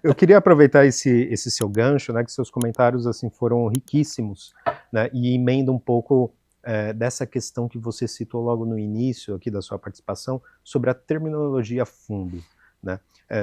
Eu queria aproveitar esse seu gancho, né, que seus comentários assim foram riquíssimos, né, e emenda um pouco dessa questão que você citou logo no início aqui da sua participação sobre a terminologia fundo, né,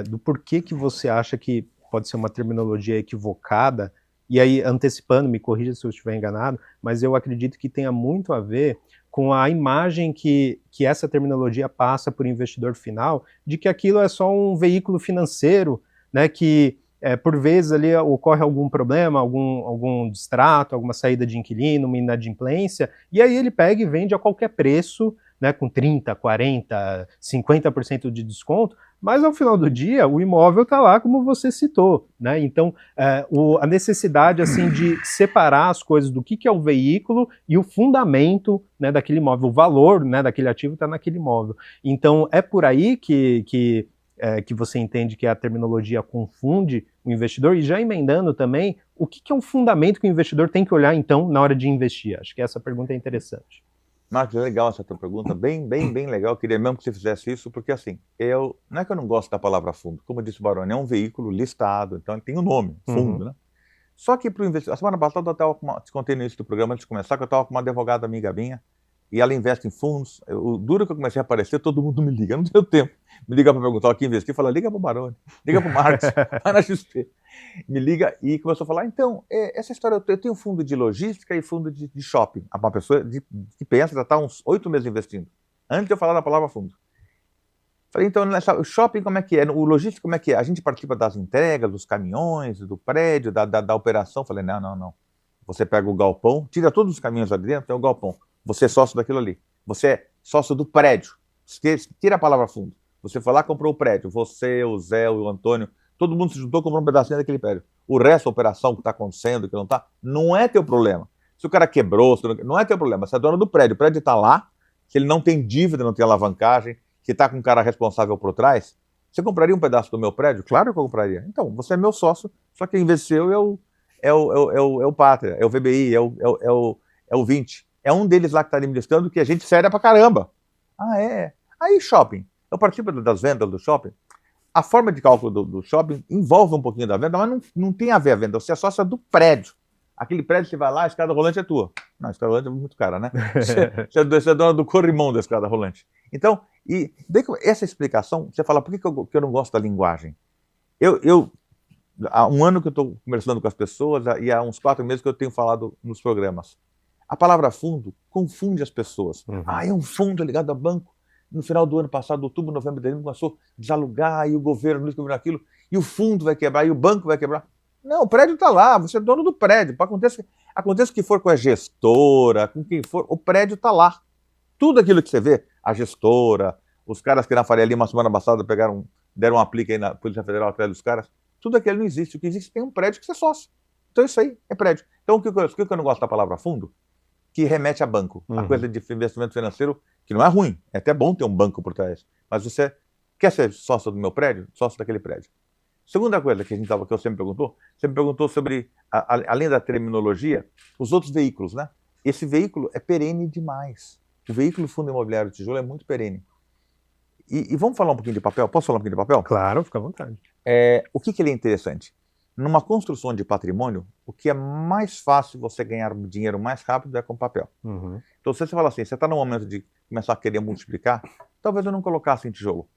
do porquê que você acha que pode ser uma terminologia equivocada, e aí antecipando, me corrija se eu estiver enganado, mas eu acredito que tenha muito a ver com a imagem que essa terminologia passa para o investidor final, de que aquilo é só um veículo financeiro, né, que por vezes ali ocorre algum problema, algum distrato, alguma saída de inquilino, uma inadimplência, e aí ele pega e vende a qualquer preço, né, com 30%, 40%, 50% de desconto, mas ao final do dia o imóvel está lá como você citou, né? Então a necessidade assim de separar as coisas do que é o veículo e o fundamento, né, daquele imóvel, o valor, né, daquele ativo está naquele imóvel. Então é por aí que você entende que a terminologia confunde o investidor, e já emendando também, o que é um fundamento que o investidor tem que olhar, então, na hora de investir? Acho que essa pergunta é interessante. Marcos, é legal essa tua pergunta, bem legal, eu queria mesmo que você fizesse isso, porque assim, não é que eu não gosto da palavra fundo, como disse o Baroni, é um veículo listado, então ele tem o nome, fundo, né? Só que para o investidor, a semana passada eu estava te contei no início do programa, antes de começar, que eu estava com uma advogada amiga minha, e ela investe em fundos. O duro que eu comecei a aparecer, todo mundo me liga, não tenho tempo. Me liga para perguntar o que investir, fala, liga para o Baroni, liga para o Marcos, vai na XP. Me liga e começou a falar, então, essa história, eu tenho fundo de logística e fundo de shopping. Uma pessoa que pensa, já está uns 8 meses investindo, antes de eu falar da palavra fundo. Falei, então, o shopping como é que é? O logístico como é que é? A gente participa das entregas, dos caminhões, do prédio, da operação. Falei, não. Você pega o galpão, tira todos os caminhões lá de dentro, tem o galpão. Você é sócio daquilo ali. Você é sócio do prédio. Tira a palavra fundo. Você foi lá e comprou o prédio. Você, o Zé, o Antônio, todo mundo se juntou e comprou um pedacinho daquele prédio. O resto da operação que está acontecendo, que não está, não é teu problema. Se o cara quebrou, não é teu problema. Você é dono do prédio. O prédio está lá, se ele não tem dívida, não tem alavancagem, que está com um cara responsável por trás, você compraria um pedaço do meu prédio? Claro que eu compraria. Então, você é meu sócio, só que quem investiu é o Pátria, é o VBI, é o 20. É um deles lá que está administrando, que a gente séria pra caramba. Ah, é? Aí shopping. Eu participo das vendas do shopping. A forma de cálculo do shopping envolve um pouquinho da venda, mas não tem a ver a venda. Você é sócio do prédio. Aquele prédio, você vai lá, a escada rolante é tua. Não, a escada rolante é muito cara, né? Você é dona do corrimão da escada rolante. Então, essa explicação, você fala, por que eu não gosto da linguagem? Há um ano que eu estou conversando com as pessoas, e há uns 4 meses que eu tenho falado nos programas. A palavra fundo confunde as pessoas. É um fundo ligado a banco. No final do ano passado, outubro, novembro, dezembro, começou a desalugar, e o governo, aquilo, e o fundo vai quebrar, e o banco vai quebrar. Não, o prédio está lá, você é dono do prédio. Aconteça o que for com a gestora, com quem for, o prédio está lá. Tudo aquilo que você vê, a gestora, os caras que na Faria Lima, semana passada, deram um aplique aí na Polícia Federal atrás dos caras, tudo aquilo não existe. O que existe tem um prédio que você é sócio. Então isso aí é prédio. Então o que eu não gosto da palavra fundo? Que remete a banco. A coisa de investimento financeiro, que não é ruim, é até bom ter um banco por trás. Mas você quer ser sócio do meu prédio? Sócio daquele prédio. Segunda coisa que você me perguntou sobre, além da terminologia, os outros veículos, né? Esse veículo é perene demais. O veículo fundo imobiliário de tijolo é muito perene. E vamos falar um pouquinho de papel? Posso falar um pouquinho de papel? Claro, fica à vontade. O que ele é interessante? Numa construção de patrimônio, o que é mais fácil você ganhar dinheiro mais rápido é com papel. Então, se você fala assim, você está no momento de começar a querer multiplicar, talvez eu não colocasse em tijolo.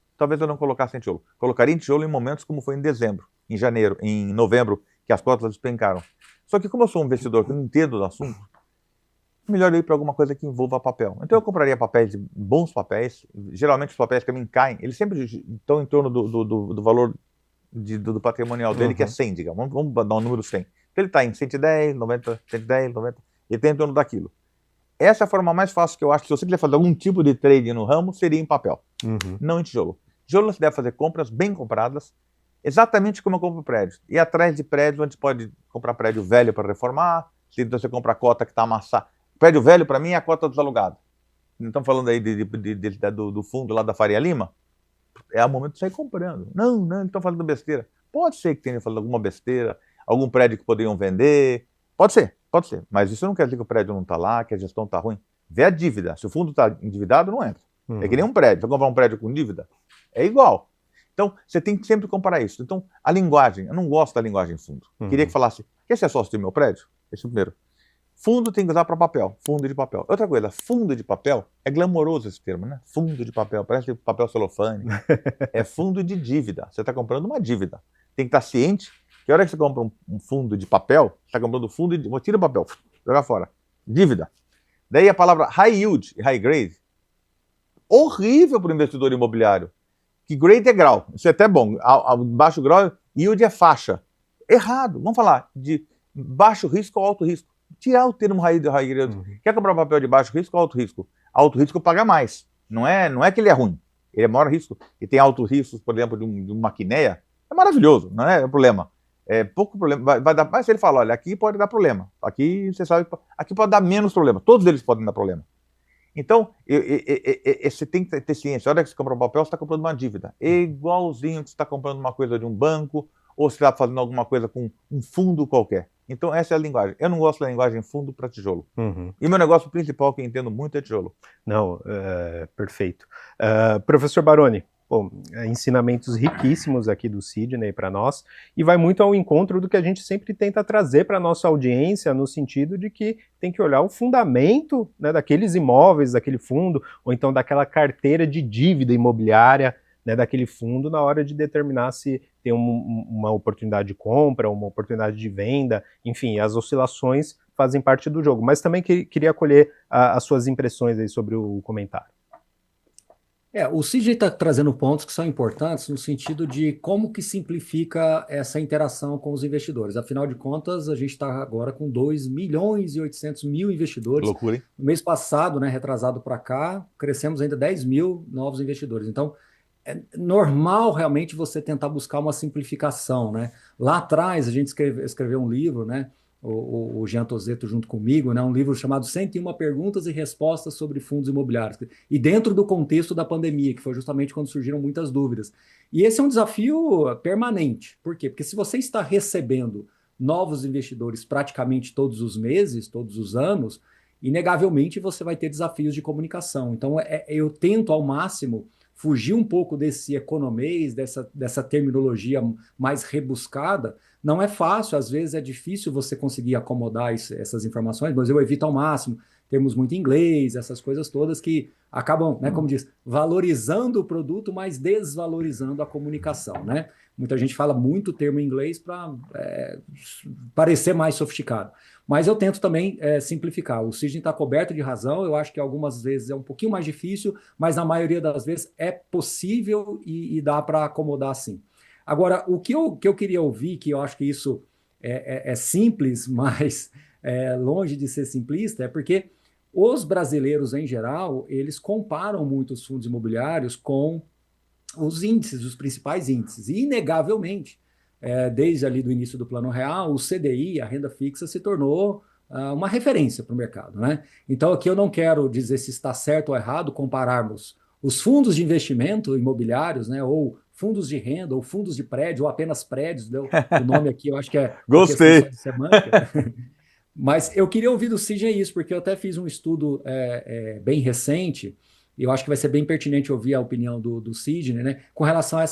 Colocaria em tijolo em momentos como foi em dezembro, em janeiro, em novembro, que as cotas despencaram. Só que como eu sou um investidor que não entendo do assunto, melhor eu ir para alguma coisa que envolva papel. Então eu compraria bons papéis, geralmente os papéis que a mim caem, eles sempre estão em torno do valor do patrimonial dele, que é 100, digamos. Vamos dar um número 100. Então ele está em 110, 90, 110, 90, ele está em torno daquilo. Essa é a forma mais fácil que eu acho, se você quiser fazer algum tipo de trading no ramo, seria em papel, não em tijolo. Tijolo você deve fazer compras bem compradas, exatamente como eu compro prédio. E atrás de prédio, onde pode comprar prédio velho para reformar, se você compra a cota que está amassada. Prédio velho, para mim, é a cota desalugada. Não estamos falando aí do fundo lá da Faria Lima? É o momento de sair comprando. Não, eles estão falando besteira. Pode ser que tenham falado alguma besteira, algum prédio que poderiam vender. Pode ser. Mas isso não quer dizer que o prédio não está lá, que a gestão está ruim. vê a dívida. Se o fundo está endividado, não entra. Uhum. É que nem um prédio. Vai comprar um prédio com dívida? É igual. Então, você tem que sempre comparar isso. Então, a linguagem, eu não gosto da linguagem fundo. Queria que falasse, quer ser sócio do meu prédio? Esse é o primeiro. Fundo tem que usar para papel, fundo de papel. Outra coisa, fundo de papel, é glamouroso esse termo, né? Fundo de papel, parece papel celofane. É fundo de dívida. Você está comprando uma dívida. Tem que estar ciente que a hora que você compra um fundo de papel, você está comprando fundo de... Tira o papel, joga fora. Dívida. Daí a palavra high yield e high grade, horrível para o investidor imobiliário. Que grade é grau, isso é até bom. Baixo grau, yield é faixa. Errado. Vamos falar de baixo risco ou alto risco. Tirar o termo high grade. Quer comprar papel de baixo risco ou alto risco? Alto risco paga mais. Não é que ele é ruim. Ele é maior risco. E tem alto risco, por exemplo, de uma quineia. É maravilhoso, não é problema. É pouco problema. Vai dar, mas se ele fala, olha, aqui pode dar problema. Aqui você sabe, aqui pode dar menos problema. Todos eles podem dar problema. Então, você tem que ter ciência. A hora que você compra um papel, você está comprando uma dívida. É igualzinho que você está comprando uma coisa de um banco, ou você está fazendo alguma coisa com um fundo qualquer. Então, essa é a linguagem. Eu não gosto da linguagem fundo para tijolo. E meu negócio principal, que eu entendo muito, é tijolo. Não, perfeito. Professor Baroni, bom, ensinamentos riquíssimos aqui do Sidney para nós, e vai muito ao encontro do que a gente sempre tenta trazer para a nossa audiência, no sentido de que tem que olhar o fundamento, né, daqueles imóveis, daquele fundo, ou então daquela carteira de dívida imobiliária, né, daquele fundo, na hora de determinar se tem uma oportunidade de compra, uma oportunidade de venda, enfim, as oscilações fazem parte do jogo. Mas também queria colher as suas impressões aí sobre o comentário. O Sidney está trazendo pontos que são importantes no sentido de como que simplifica essa interação com os investidores. Afinal de contas, a gente está agora com 2.800.000 investidores. Loucura, hein? No mês passado, né, retrasado para cá, crescemos ainda 10.000 novos investidores. Então, é normal realmente você tentar buscar uma simplificação, né? Lá atrás, a gente escreveu um livro, né? O Jean Tozeto junto comigo, né, um livro chamado 101 Perguntas e Respostas sobre Fundos Imobiliários, e dentro do contexto da pandemia, que foi justamente quando surgiram muitas dúvidas. E esse é um desafio permanente. Por quê? Porque se você está recebendo novos investidores praticamente todos os meses, todos os anos, inegavelmente você vai ter desafios de comunicação. Então, eu tento ao máximo fugir um pouco desse economês, dessa terminologia mais rebuscada. Não é fácil, às vezes é difícil você conseguir acomodar essas informações, mas eu evito ao máximo termos muito inglês, essas coisas todas que acabam, né, como diz, valorizando o produto, mas desvalorizando a comunicação, né? Muita gente fala muito termo em inglês para parecer mais sofisticado. Mas eu tento também simplificar. O Sidney está coberto de razão, eu acho que algumas vezes é um pouquinho mais difícil, mas na maioria das vezes é possível e dá para acomodar sim. Agora, o que eu queria ouvir, que eu acho que isso é simples, mas longe de ser simplista, é porque os brasileiros, em geral, eles comparam muito os fundos imobiliários com os índices, os principais índices. E, inegavelmente, desde ali do início do Plano Real, o CDI, a renda fixa, se tornou uma referência para o mercado, né? Então, aqui eu não quero dizer se está certo ou errado compararmos os fundos de investimento imobiliários, né, ou fundos de renda, ou fundos de prédio, ou apenas prédios, deu o nome aqui, eu acho que é Gostei. De semântica. Mas eu queria ouvir do Sidney isso, porque eu até fiz um estudo bem recente, e eu acho que vai ser bem pertinente ouvir a opinião do Sidney, né, com relação a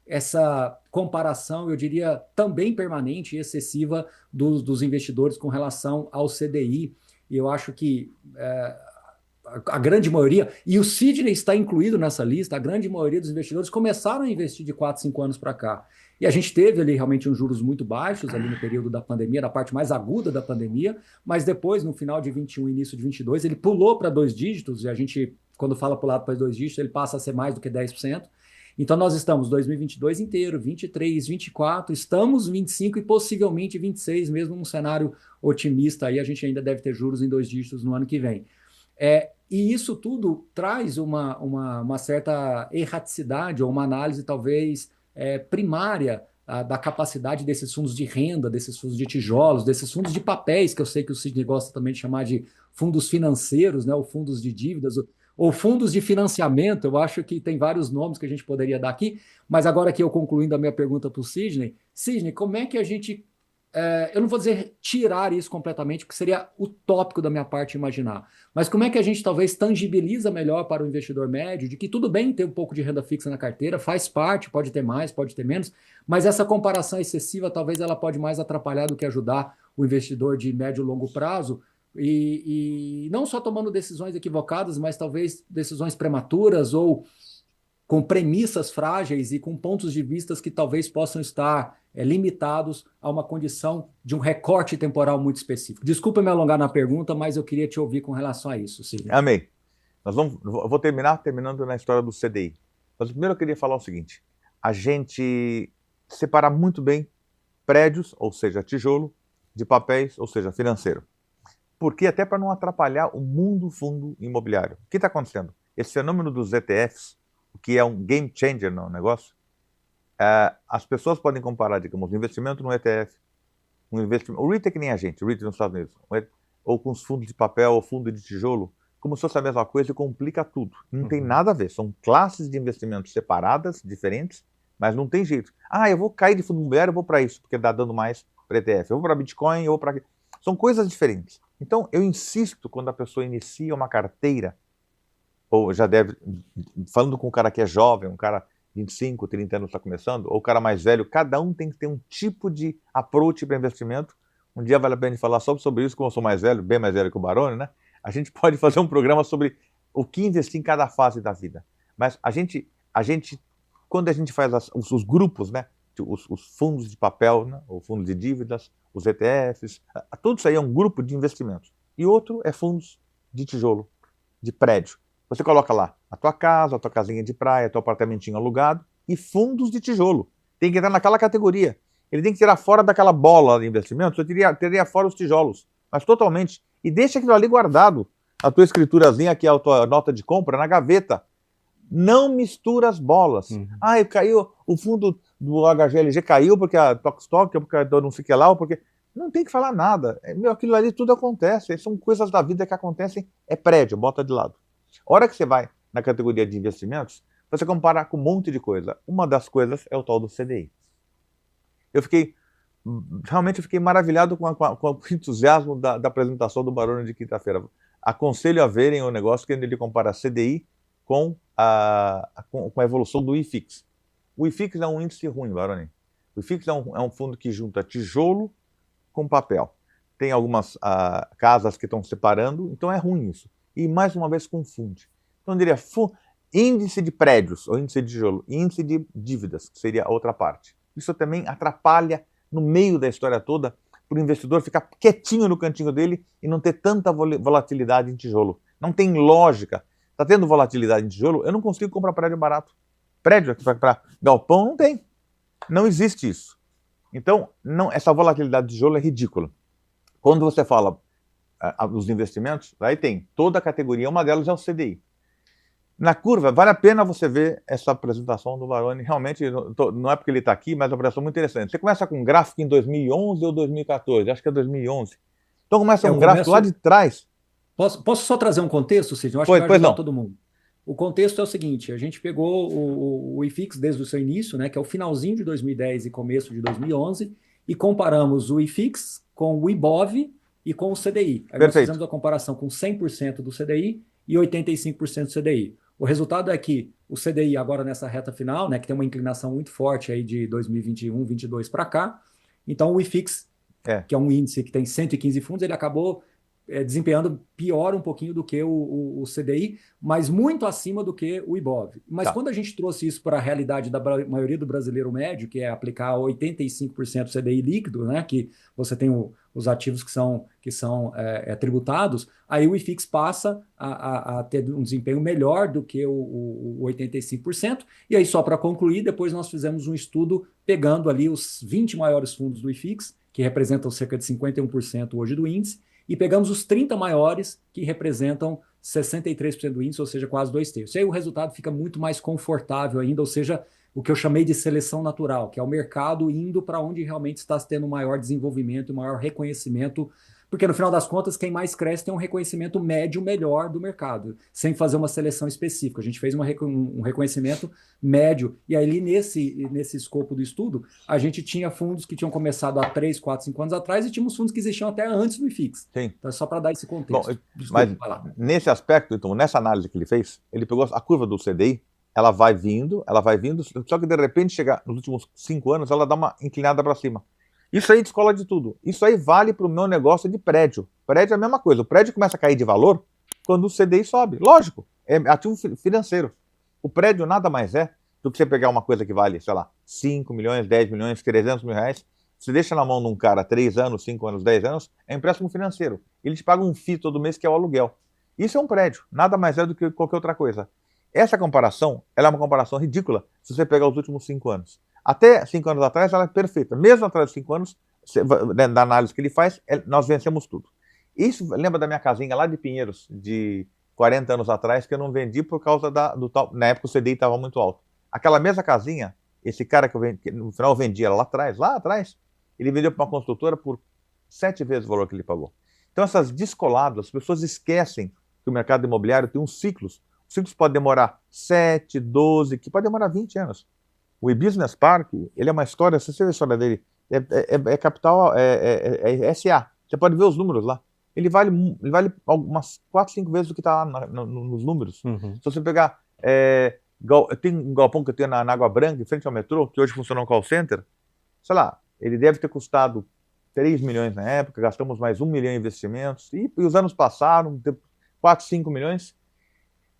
essa comparação, eu diria, também permanente e excessiva dos investidores com relação ao CDI. E eu acho que a grande maioria, e o Sidney está incluído nessa lista, a grande maioria dos investidores começaram a investir de 4, 5 anos para cá. E a gente teve ali realmente uns juros muito baixos ali no período da pandemia, na parte mais aguda da pandemia, mas depois, no final de 21, início de 22, ele pulou para 2 dígitos, e a gente, quando fala pulado para 2 dígitos, ele passa a ser mais do que 10%. Então nós estamos 2022 inteiro, 23, 24, estamos 25 e possivelmente 26, mesmo num cenário otimista, aí a gente ainda deve ter juros em 2 dígitos no ano que vem. E isso tudo traz uma certa erraticidade ou uma análise talvez primária da capacidade desses fundos de renda, desses fundos de tijolos, desses fundos de papéis, que eu sei que o Sidney gosta também de chamar de fundos financeiros, né, ou fundos de dívidas, ou fundos de financiamento. Eu acho que tem vários nomes que a gente poderia dar aqui, mas agora que eu concluindo a minha pergunta para o Sidney, como é que a gente eu não vou dizer tirar isso completamente, porque seria utópico da minha parte imaginar, mas como é que a gente talvez tangibiliza melhor para o investidor médio, de que tudo bem ter um pouco de renda fixa na carteira, faz parte, pode ter mais, pode ter menos, mas essa comparação excessiva talvez ela pode mais atrapalhar do que ajudar o investidor de médio e longo prazo, e não só tomando decisões equivocadas, mas talvez decisões prematuras ou com premissas frágeis e com pontos de vista que talvez possam estar limitados a uma condição de um recorte temporal muito específico. Desculpa me alongar na pergunta, mas eu queria te ouvir com relação a isso, Sidney. Amei. Eu vou terminando na história do CDI. Mas primeiro eu queria falar o seguinte, a gente separar muito bem prédios, ou seja, tijolo, de papéis, ou seja, financeiro. Porque até para não atrapalhar o mundo fundo imobiliário. O que está acontecendo? Esse fenômeno dos ETFs, que é um game changer no negócio, as pessoas podem comparar, digamos, um investimento no ETF, o REIT é que nem a gente, o REIT nos Estados Unidos, ou com os fundos de papel ou fundo de tijolo, como se fosse a mesma coisa e complica tudo. Não tem nada a ver, são classes de investimentos separadas, diferentes, mas não tem jeito. Eu vou cair de fundo imobiliário, eu vou para isso, porque está dando mais para ETF, eu vou para Bitcoin, eu vou para... São coisas diferentes. Então, eu insisto, quando a pessoa inicia uma carteira, ou já deve, falando com um cara que é jovem, um cara 25, 30 anos está começando, ou o cara mais velho, cada um tem que ter um tipo de approach para investimento. Um dia vale a pena falar sobre isso, como eu sou mais velho, bem mais velho que o Baroni, né? A gente pode fazer um programa sobre o que investir em cada fase da vida. Mas a gente quando a gente faz os grupos, né? Os fundos de papel, né? O fundo de dívidas, os ETFs, tudo isso aí é um grupo de investimentos. E outro é fundos de tijolo, de prédio. Você coloca lá a tua casa, a tua casinha de praia, teu apartamentinho alugado e fundos de tijolo. Tem que entrar naquela categoria. Ele tem que tirar fora daquela bola de investimento, você teria fora os tijolos, mas totalmente. E deixa aquilo ali guardado, a tua escriturazinha, que é a tua nota de compra, na gaveta. Não mistura as bolas. Caiu, o fundo do HGLG caiu porque a Tokstok, porque a não sei o que lá, porque... Não tem que falar nada. Aquilo ali tudo acontece. São coisas da vida que acontecem, é prédio, bota de lado. A hora que você vai na categoria de investimentos, você compara com um monte de coisa. Uma das coisas é o tal do CDI. Realmente eu fiquei maravilhado com o entusiasmo da apresentação do Baroni de quinta-feira. Aconselho a verem o negócio que ele compara CDI com a evolução do IFIX. O IFIX é um índice ruim, Baroni. O IFIX é um fundo que junta tijolo com papel. Tem algumas casas que estão separando, então é ruim isso. E mais uma vez confunde. Então eu diria índice de prédios, ou índice de tijolo, índice de dívidas, que seria a outra parte. Isso também atrapalha no meio da história toda para o investidor ficar quietinho no cantinho dele e não ter tanta volatilidade em tijolo. Não tem lógica. Está tendo volatilidade em tijolo, eu não consigo comprar prédio barato. Prédio que vai para galpão não tem. Não existe isso. Então, essa volatilidade de tijolo é ridícula. Quando você fala dos investimentos, aí tem toda a categoria, uma delas é o CDI. Na curva, vale a pena você ver essa apresentação do Baroni, realmente, não é porque ele está aqui, mas é uma apresentação muito interessante. Você começa com um gráfico em 2011 ou 2014, acho que é 2011. Então começa gráfico lá de trás. Posso só trazer um contexto, Sidney? Eu acho que vai ajudar todo mundo. O contexto é o seguinte, a gente pegou o IFIX desde o seu início, né, que é o finalzinho de 2010 e começo de 2011, e comparamos o IFIX com o IBOV e com o CDI. Aí nós fizemos a comparação com 100% do CDI e 85% do CDI. O resultado é que o CDI agora nessa reta final, né, que tem uma inclinação muito forte aí de 2021, 2022 para cá, então o IFIX, que é um índice que tem 115 fundos, ele acabou desempenhando pior um pouquinho do que o CDI, mas muito acima do que o IBOV. Mas quando a gente trouxe isso para a realidade da maioria do brasileiro médio, que é aplicar 85% CDI líquido, né, que você tem os ativos que são tributados, aí o IFIX passa a ter um desempenho melhor do que o 85%. E aí, só para concluir, depois nós fizemos um estudo pegando ali os 20 maiores fundos do IFIX, que representam cerca de 51% hoje do índice, e pegamos os 30 maiores, que representam 63% do índice, ou seja, quase 2/3. E aí o resultado fica muito mais confortável ainda, ou seja, o que eu chamei de seleção natural, que é o mercado indo para onde realmente está tendo maior desenvolvimento e maior reconhecimento porque no final das contas, quem mais cresce tem um reconhecimento médio melhor do mercado, sem fazer uma seleção específica. A gente fez um reconhecimento médio, e aí nesse escopo do estudo, a gente tinha fundos que tinham começado há 3, 4, 5 anos atrás, e tínhamos fundos que existiam até antes do IFIX. Sim. Então, só para dar esse Bom, contexto. Desculpa, mas vai lá. nesse aspecto, então, nessa análise que ele fez, ele pegou a curva do CDI, ela vai vindo, só que de repente, chega nos últimos 5 anos, ela dá uma inclinada para cima. Isso aí descola de tudo. Isso aí vale para o meu negócio de prédio. Prédio é a mesma coisa. O prédio começa a cair de valor quando o CDI sobe. Lógico, é ativo financeiro. O prédio nada mais é do que você pegar uma coisa que vale, sei lá, 5 milhões, 10 milhões, 300 mil reais, você deixa na mão de um cara 3 anos, 5 anos, 10 anos, é empréstimo financeiro. Ele te paga um FII todo mês que é o aluguel. Isso é um prédio, nada mais é do que qualquer outra coisa. Essa comparação, ela é uma comparação ridícula se você pegar os últimos 5 anos. Até 5 anos atrás ela é perfeita. Mesmo atrás de 5 anos, da análise que ele faz, nós vencemos tudo. Isso lembra da minha casinha lá de Pinheiros, de 40 anos atrás, que eu não vendi por causa do tal. Na época o CDI estava muito alto. Aquela mesma casinha, esse cara que no final eu vendi ela lá atrás, ele vendeu para uma construtora por 7 vezes o valor que ele pagou. Então essas descoladas, as pessoas esquecem que o mercado imobiliário tem uns ciclos. Os ciclos podem demorar 7, 12, que pode demorar 20 anos. O e-Business Park, ele é uma história, se você vê a história dele, é capital, é SA. Você pode ver os números lá. Ele vale umas 4, 5 vezes o que está lá nos números. Uhum. Se você pegar, tem um galpão que eu tenho na Água Branca, em frente ao metrô, que hoje funciona um call center, sei lá, ele deve ter custado 3 milhões na época, gastamos mais 1 milhão em investimentos, e os anos passaram, 4, 5 milhões,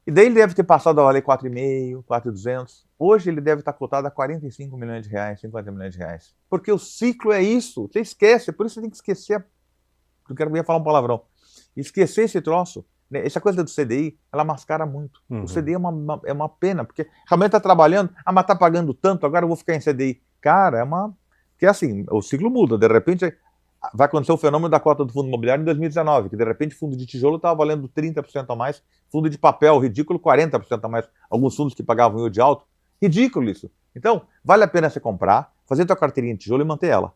e daí ele deve ter passado a valer 4,5, 4,200. Hoje ele deve estar cotado a 45 milhões de reais, 50 milhões de reais. Porque o ciclo é isso. Você esquece, por isso você tem que esquecer. Eu ia falar um palavrão. Esquecer esse troço. Essa coisa do CDI, ela mascara muito. Uhum. O CDI é uma pena, porque realmente está trabalhando, mas está pagando tanto, agora eu vou ficar em CDI. Cara, porque assim, o ciclo muda. De repente, vai acontecer o fenômeno da cota do fundo imobiliário em 2019, que de repente fundo de tijolo estava valendo 30% a mais, fundo de papel ridículo 40% a mais, alguns fundos que pagavam yield alto, ridículo isso. Então, vale a pena você comprar, fazer tua carteirinha de tijolo e manter ela.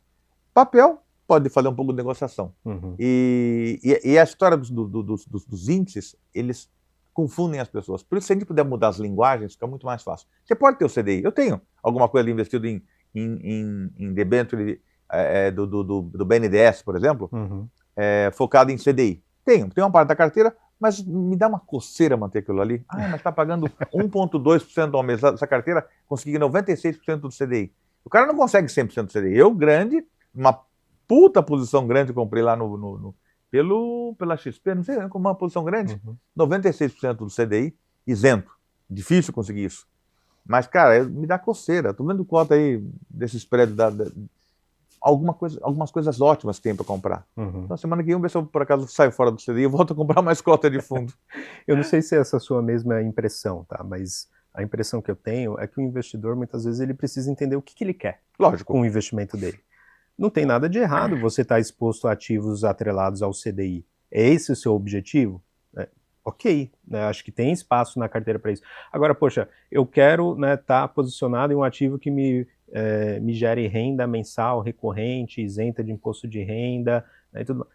Papel, pode fazer um pouco de negociação. Uhum. E a história dos índices, eles confundem as pessoas. Por isso, se a gente puder mudar as linguagens, fica muito mais fácil. Você pode ter o CDI. Eu tenho alguma coisa investido em debênture do BNDES, por exemplo, Uhum. focado em CDI. Tenho uma parte da carteira, mas me dá uma coceira manter aquilo ali. Mas está pagando 1,2% ao mês. Essa carteira consegui 96% do CDI. O cara não consegue 100% do CDI. Eu, grande, uma puta posição grande, comprei lá pela XP, não sei, como uma posição grande, 96% do CDI, isento. Difícil conseguir isso. Mas, cara, me dá coceira. Tô vendo conta aí desses prédios algumas coisas ótimas que tem para comprar. Uhum. Então, semana que vem, vamos ver se eu, por acaso, saio fora do CDI e volto a comprar mais cota de fundo. Eu não sei se é essa a sua mesma impressão, tá? Mas a impressão que eu tenho é que o investidor, muitas vezes, ele precisa entender o que ele quer. Lógico. Com o investimento dele. Não tem nada de errado você estar exposto a ativos atrelados ao CDI. É esse o seu objetivo? Ok, né? Acho que tem espaço na carteira para isso. Agora, poxa, eu quero estar posicionado em um ativo que me gere renda mensal, recorrente, isenta de imposto de renda, né, e tudo.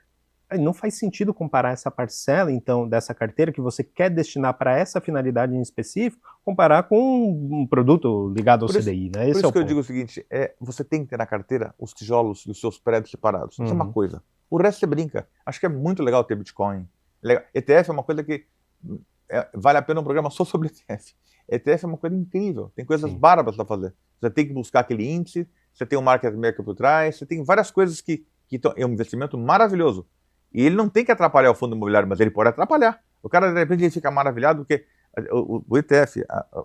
Não faz sentido comparar essa parcela, então, dessa carteira que você quer destinar para essa finalidade em específico, comparar com um produto ligado ao CDI, né? Por isso que eu digo o seguinte, você tem que ter na carteira os tijolos e os seus prédios separados. Isso é uma coisa. O resto você brinca. Acho que é muito legal ter Bitcoin. ETF é uma coisa que vale a pena um programa só sobre ETF. ETF é uma coisa incrível. Tem coisas bárbaras para fazer. Você tem que buscar aquele índice, você tem um market maker por trás, você tem várias coisas que é um investimento maravilhoso. E ele não tem que atrapalhar o fundo imobiliário, mas ele pode atrapalhar. O cara, de repente, ele fica maravilhado porque o ETF,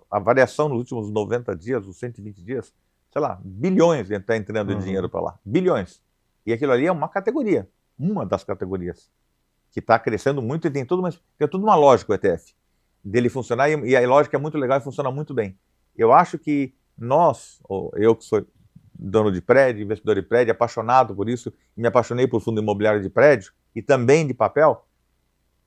a variação nos últimos 90 dias, os 120 dias, sei lá, bilhões está entrando de dinheiro para lá. Bilhões. E aquilo ali é uma categoria, uma das categorias, que está crescendo muito e tem toda uma lógica o ETF, dele funcionar, e a lógica é muito legal e funciona muito bem. Eu acho que eu que sou dono de prédio, investidor de prédio, apaixonado por isso, me apaixonei por fundo imobiliário de prédio e também de papel,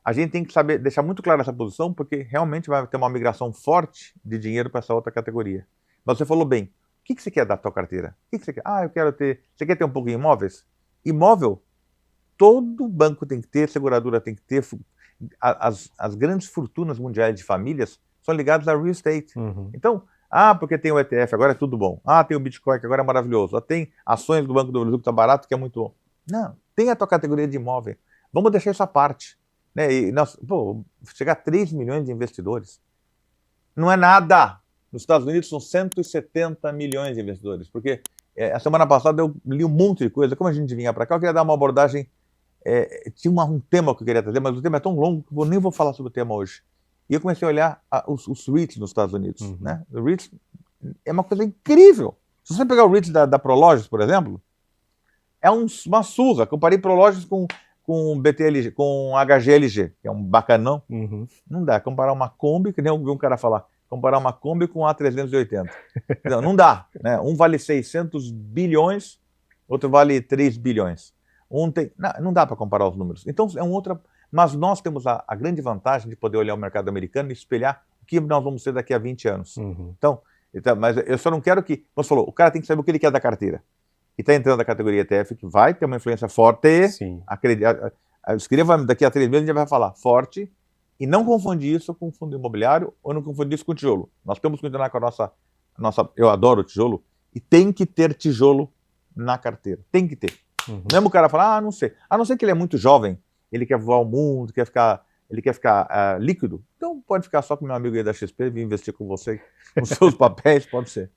a gente tem que saber deixar muito claro essa posição, porque realmente vai ter uma migração forte de dinheiro para essa outra categoria. Mas você falou bem, o que você quer da tua carteira? O que você quer? Eu quero ter... Você quer ter um pouco de imóveis? Imóvel, todo banco tem que ter, seguradora tem que ter, as grandes fortunas mundiais de famílias são ligadas a real estate. Então, porque tem o ETF, agora é tudo bom. Tem o Bitcoin, que agora é maravilhoso. Tem ações do Banco do Brasil que está barato, que é muito bom. Não, tem a tua categoria de imóvel. Vamos deixar isso à parte. Né? E chegar a 3 milhões de investidores não é nada. Nos Estados Unidos são 170 milhões de investidores, porque a semana passada eu li um monte de coisa. Como a gente vinha para cá, eu queria dar uma abordagem. Tinha um tema que eu queria trazer, mas o tema é tão longo que eu nem vou falar sobre o tema hoje. E eu comecei a olhar os REITs nos Estados Unidos. Né? O REITs é uma coisa incrível. Se você pegar o REITs da Prologis, por exemplo, é uma surra. Comparei Prologis com BTLG, com HGLG, que é um bacanão. Não dá. Comparar uma Kombi, que nem eu vi um cara falar, comparar uma Kombi com a A380. Não dá. Né? Um vale 600 bilhões, outro vale 3 bilhões. Não dá para comparar os números. Então, mas nós temos a grande vantagem de poder olhar o mercado americano e espelhar o que nós vamos ser daqui a 20 anos. Então, mas eu só não quero que... Você falou, o cara tem que saber o que ele quer da carteira. E está entrando na categoria ETF, que vai ter uma influência forte. Sim. Escreva, daqui a 3 meses a gente vai falar forte, e não confundir isso com fundo imobiliário, ou não confundir isso com tijolo. Nós temos que continuar com a nossa... Eu adoro tijolo, e tem que ter tijolo na carteira. Tem que ter. Mesmo o cara falar, não sei. A não ser que ele é muito jovem, ele quer voar o mundo, ele quer ficar líquido, então pode ficar só com o meu amigo aí da XP, vir investir com você, com seus papéis, pode ser.